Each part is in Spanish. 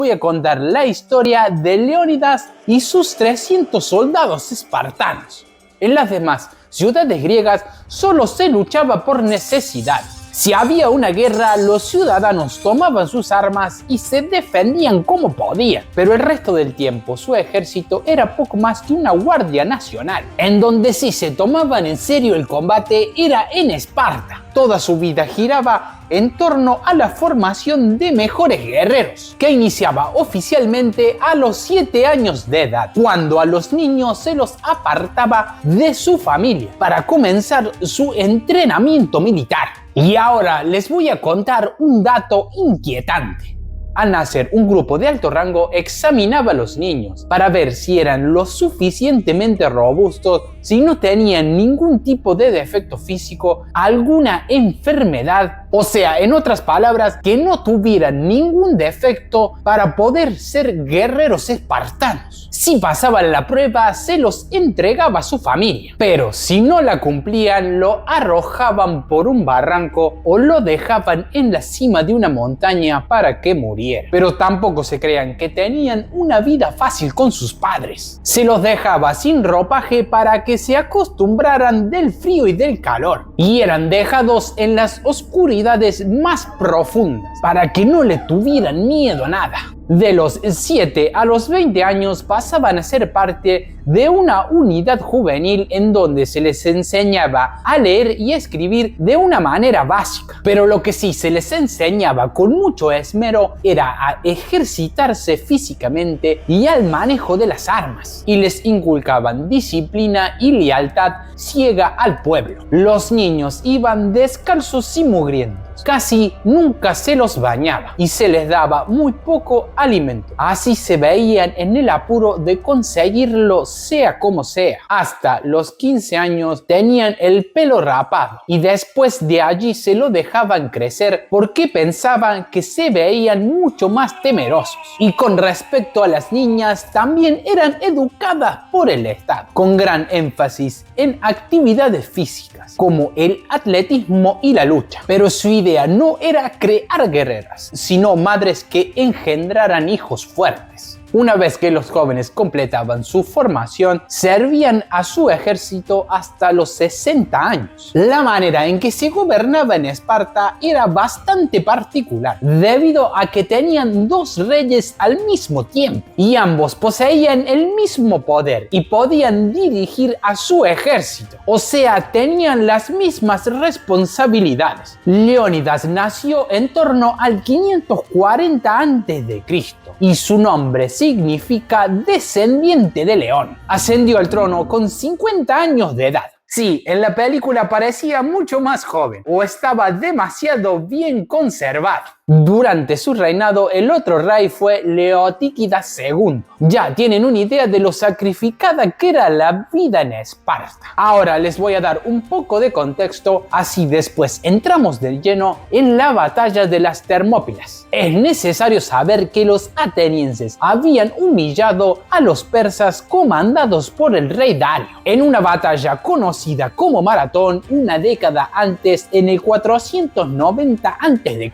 voy a contar la historia de Leónidas y sus 300 soldados espartanos. En las demás ciudades griegas solo se luchaba por necesidad. Si había una guerra, los ciudadanos tomaban sus armas y se defendían como podían, pero el resto del tiempo su ejército era poco más que una guardia nacional. En donde sí se tomaban en serio el combate era en Esparta. Toda su vida giraba en torno a la formación de mejores guerreros, que iniciaba oficialmente a los 7 años de edad, cuando a los niños se los apartaba de su familia para comenzar su entrenamiento militar. Y ahora les voy a contar un dato inquietante. Al nacer, un grupo de alto rango examinaba a los niños para ver si eran lo suficientemente robustos, si no tenían ningún tipo de defecto físico, alguna enfermedad, o sea, en otras palabras, que no tuvieran ningún defecto para poder ser guerreros espartanos. Si pasaban la prueba, se los entregaba a su familia, pero si no la cumplían, lo arrojaban por un barranco o lo dejaban en la cima de una montaña para que muriera. Pero tampoco se crean que tenían una vida fácil con sus padres. Se los dejaba sin ropaje para que se acostumbraran del frío y del calor, y eran dejados en las oscuridades más profundas para que no le tuvieran miedo a nada. De los 7 a los 20 años pasaban a ser parte de una unidad juvenil en donde se les enseñaba a leer y escribir de una manera básica. Pero lo que sí se les enseñaba con mucho esmero era a ejercitarse físicamente y al manejo de las armas. Y les inculcaban disciplina y lealtad ciega al pueblo. Los niños iban descalzos y mugrientos. Casi nunca se los bañaba y se les daba muy poco alimento. Así se veían en el apuro de conseguirlo sea como sea. Hasta los 15 años tenían el pelo rapado y después de allí se lo dejaban crecer porque pensaban que se veían mucho más temerosos. Y con respecto a las niñas, también eran educadas por el Estado, con gran énfasis en actividades físicas como el atletismo y la lucha. Pero su idea no era crear guerreras, sino madres que engendraran hijos fuertes. Una vez que los jóvenes completaban su formación, servían a su ejército hasta los 60 años. La manera en que se gobernaba en Esparta era bastante particular, debido a que tenían 2 reyes al mismo tiempo, y ambos poseían el mismo poder y podían dirigir a su ejército, o sea, tenían las mismas responsabilidades. Leónidas nació en torno al 540 a.C. y su nombre significa descendiente de león. Ascendió al trono con 50 años de edad. Sí, en la película parecía mucho más joven o estaba demasiado bien conservado. Durante su reinado, el otro rey fue Leotíquidas II. Ya tienen una idea de lo sacrificada que era la vida en Esparta. Ahora les voy a dar un poco de contexto, así después entramos de lleno en la batalla de las Termópilas. Es necesario saber que los atenienses habían humillado a los persas comandados por el rey Dario en una batalla conocida como Maratón una década antes, en el 490 a.C.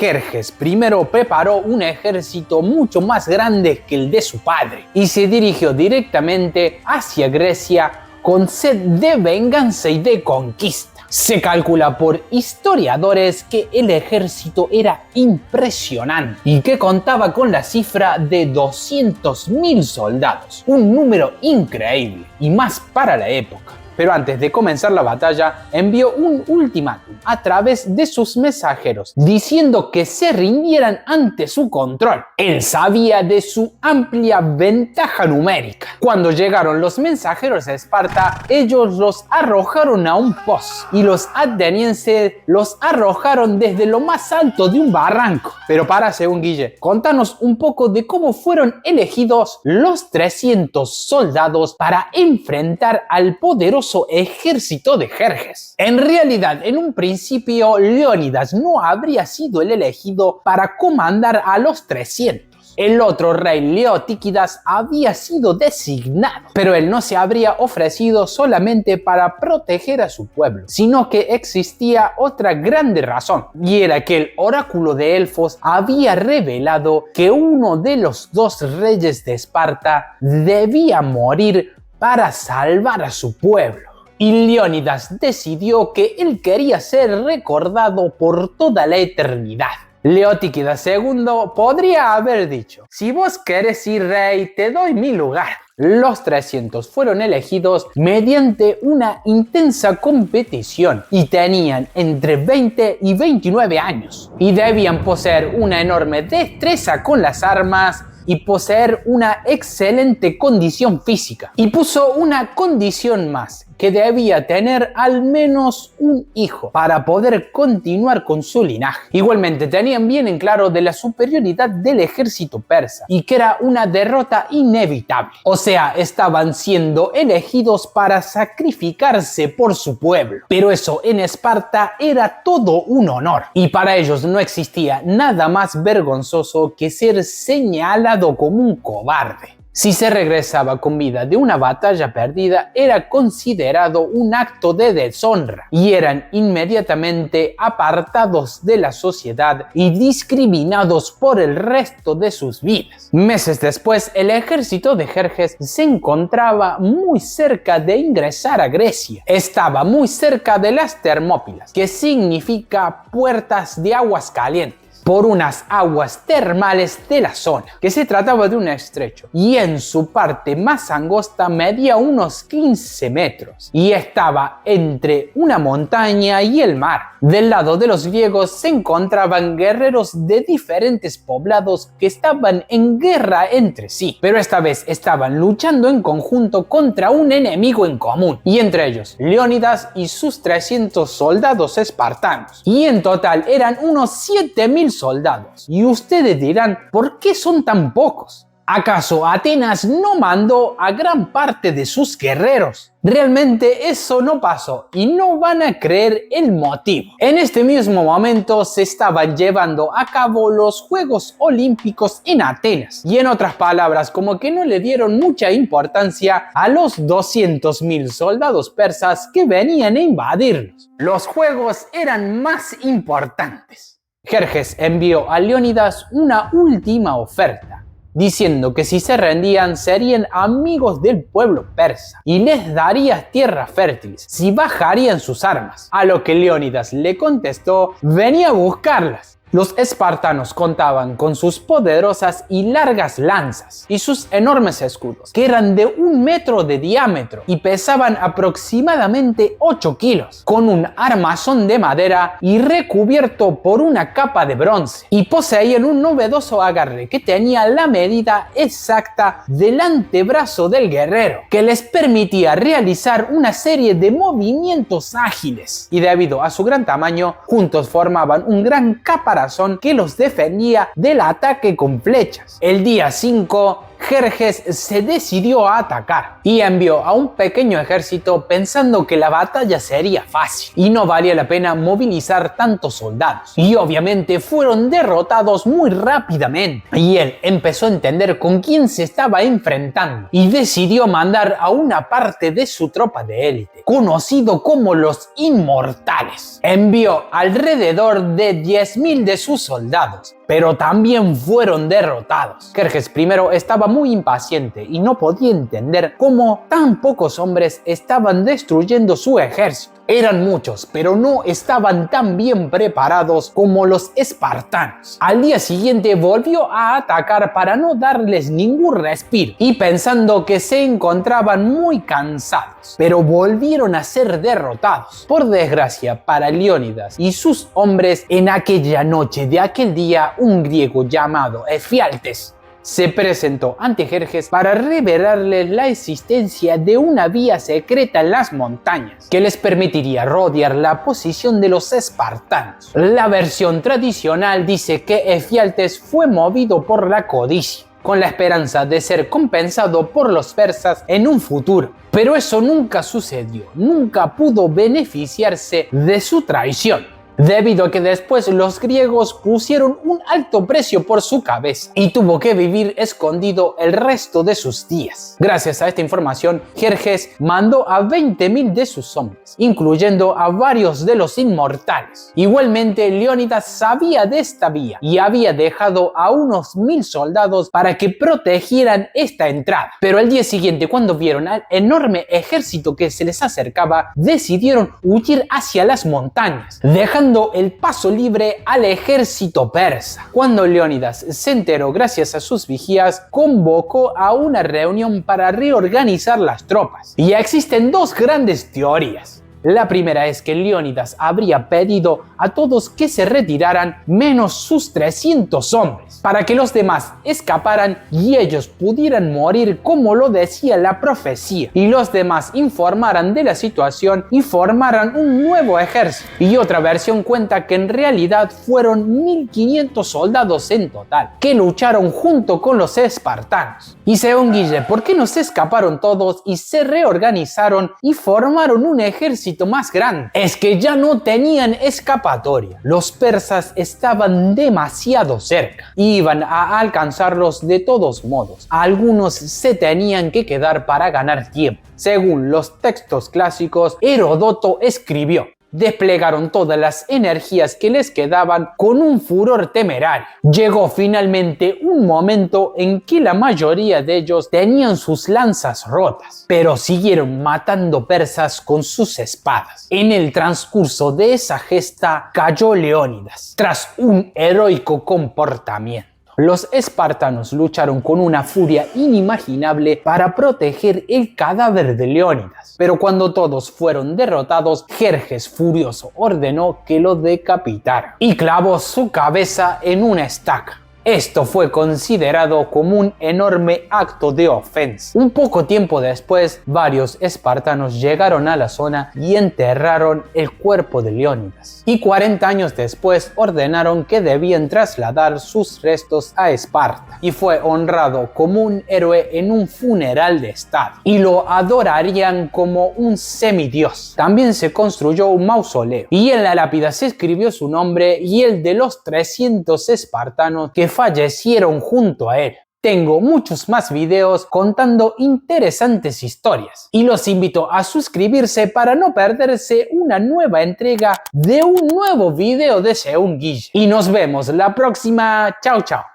Jerjes primero preparó un ejército mucho más grande que el de su padre y se dirigió directamente hacia Grecia con sed de venganza y de conquista. Se calcula por historiadores que el ejército era impresionante y que contaba con la cifra de 200.000 soldados, un número increíble y más para la época. Pero antes de comenzar la batalla, envió un ultimátum a través de sus mensajeros, diciendo que se rindieran ante su control. Él sabía de su amplia ventaja numérica. Cuando llegaron los mensajeros a Esparta, ellos los arrojaron a un pozo y los atenienses los arrojaron desde lo más alto de un barranco. Pero según Guille, contanos un poco de cómo fueron elegidos los 300 soldados para enfrentar al poderoso ejército de Jerjes. En realidad, en un principio, Leónidas no habría sido el elegido para comandar a los 300. El otro rey Leotíquidas había sido designado, pero él no se habría ofrecido solamente para proteger a su pueblo, sino que existía otra grande razón, y era que el oráculo de Delfos había revelado que uno de los dos reyes de Esparta debía morir para salvar a su pueblo. Y Leónidas decidió que él quería ser recordado por toda la eternidad. Leotíquidas II podría haber dicho: si vos querés ir rey, te doy mi lugar. Los 300 fueron elegidos mediante una intensa competición y tenían entre 20 y 29 años y debían poseer una enorme destreza con las armas y poseer una excelente condición física. Y puso una condición más, que debía tener al menos un hijo para poder continuar con su linaje. Igualmente tenían bien en claro de la superioridad del ejército persa y que era una derrota inevitable. O sea, estaban siendo elegidos para sacrificarse por su pueblo. Pero eso en Esparta era todo un honor y para ellos no existía nada más vergonzoso que ser señalado como un cobarde. Si se regresaba con vida de una batalla perdida, era considerado un acto de deshonra y eran inmediatamente apartados de la sociedad y discriminados por el resto de sus vidas. Meses después, el ejército de Jerjes se encontraba muy cerca de ingresar a Grecia. Estaba muy cerca de las Termópilas, que significa puertas de aguas calientes, por unas aguas termales de la zona, que se trataba de un estrecho, y en su parte más angosta medía unos 15 metros, y estaba entre una montaña y el mar. Del lado de los griegos se encontraban guerreros de diferentes poblados que estaban en guerra entre sí, pero esta vez estaban luchando en conjunto contra un enemigo en común, y entre ellos Leónidas y sus 300 soldados espartanos, y en total eran unos 7000 soldados. Y ustedes dirán, ¿por qué son tan pocos? ¿Acaso Atenas no mandó a gran parte de sus guerreros? Realmente eso no pasó y no van a creer el motivo. En este mismo momento se estaban llevando a cabo los Juegos Olímpicos en Atenas y en otras palabras como que no le dieron mucha importancia a los 200.000 soldados persas que venían a invadirlos. Los juegos eran más importantes. Jerjes envió a Leónidas una última oferta, diciendo que si se rendían serían amigos del pueblo persa y les daría tierras fértiles si bajarían sus armas, a lo que Leónidas le contestó: venía a buscarlas. Los espartanos contaban con sus poderosas y largas lanzas y sus enormes escudos, que eran de 1 metro de diámetro y pesaban aproximadamente 8 kilos, con un armazón de madera y recubierto por una capa de bronce, y poseían un novedoso agarre que tenía la medida exacta del antebrazo del guerrero, que les permitía realizar una serie de movimientos ágiles, y debido a su gran tamaño, juntos formaban un gran caparazón que los defendía del ataque con flechas. El día 5, Jerjes se decidió a atacar y envió a un pequeño ejército pensando que la batalla sería fácil y no valía la pena movilizar tantos soldados. Y obviamente fueron derrotados muy rápidamente y él empezó a entender con quién se estaba enfrentando y decidió mandar a una parte de su tropa de élite, conocido como los Inmortales. Envió alrededor de 10.000 de sus soldados, pero también fueron derrotados. Jerjes primero estaba muy impaciente y no podía entender cómo tan pocos hombres estaban destruyendo su ejército. Eran muchos, pero no estaban tan bien preparados como los espartanos. Al día siguiente volvió a atacar para no darles ningún respiro y pensando que se encontraban muy cansados, pero volvieron a ser derrotados. Por desgracia para Leónidas y sus hombres, en aquella noche de aquel día, un griego llamado Efialtes se presentó ante Jerjes para revelarles la existencia de una vía secreta en las montañas que les permitiría rodear la posición de los espartanos. La versión tradicional dice que Efialtes fue movido por la codicia, con la esperanza de ser compensado por los persas en un futuro. Pero eso nunca sucedió, nunca pudo beneficiarse de su traición. debido a que después los griegos pusieron un alto precio por su cabeza y tuvo que vivir escondido el resto de sus días. Gracias a esta información, Jerjes mandó a 20.000 de sus hombres, incluyendo a varios de los inmortales. Igualmente, Leónidas sabía de esta vía y había dejado a unos 1.000 soldados para que protegieran esta entrada. Pero al día siguiente, cuando vieron al enorme ejército que se les acercaba, decidieron huir hacia las montañas, dejando el paso libre al ejército persa. Cuando Leónidas se enteró gracias a sus vigías, convocó a una reunión para reorganizar las tropas. Y existen dos grandes teorías. La primera es que Leónidas habría pedido a todos que se retiraran menos sus 300 hombres, para que los demás escaparan y ellos pudieran morir como lo decía la profecía, y los demás informaran de la situación y formaran un nuevo ejército. Y otra versión cuenta que en realidad fueron 1.500 soldados en total, que lucharon junto con los espartanos. Y según Guille, ¿por qué no se escaparon todos y se reorganizaron y formaron un ejército más grande? Es que ya no tenían escapatoria. Los persas estaban demasiado cerca. Iban a alcanzarlos de todos modos. Algunos se tenían que quedar para ganar tiempo. Según los textos clásicos, Heródoto escribió: desplegaron todas las energías que les quedaban con un furor temerario. Llegó finalmente un momento en que la mayoría de ellos tenían sus lanzas rotas, pero siguieron matando persas con sus espadas. En el transcurso de esa gesta cayó Leónidas, tras un heroico comportamiento. Los espartanos lucharon con una furia inimaginable para proteger el cadáver de Leónidas, pero cuando todos fueron derrotados, Jerjes furioso ordenó que lo decapitaran y clavó su cabeza en una estaca. Esto fue considerado como un enorme acto de ofensa. Un poco tiempo después, varios espartanos llegaron a la zona y enterraron el cuerpo de Leónidas. Y 40 años después ordenaron que debían trasladar sus restos a Esparta. Y fue honrado como un héroe en un funeral de estado. Y lo adorarían como un semidios. También se construyó un mausoleo. Y en la lápida se escribió su nombre y el de los 300 espartanos que fallecieron junto a él. Tengo muchos más videos contando interesantes historias y los invito a suscribirse para no perderse una nueva entrega de un nuevo video de Según Guille. Y nos vemos la próxima. Chao, chao.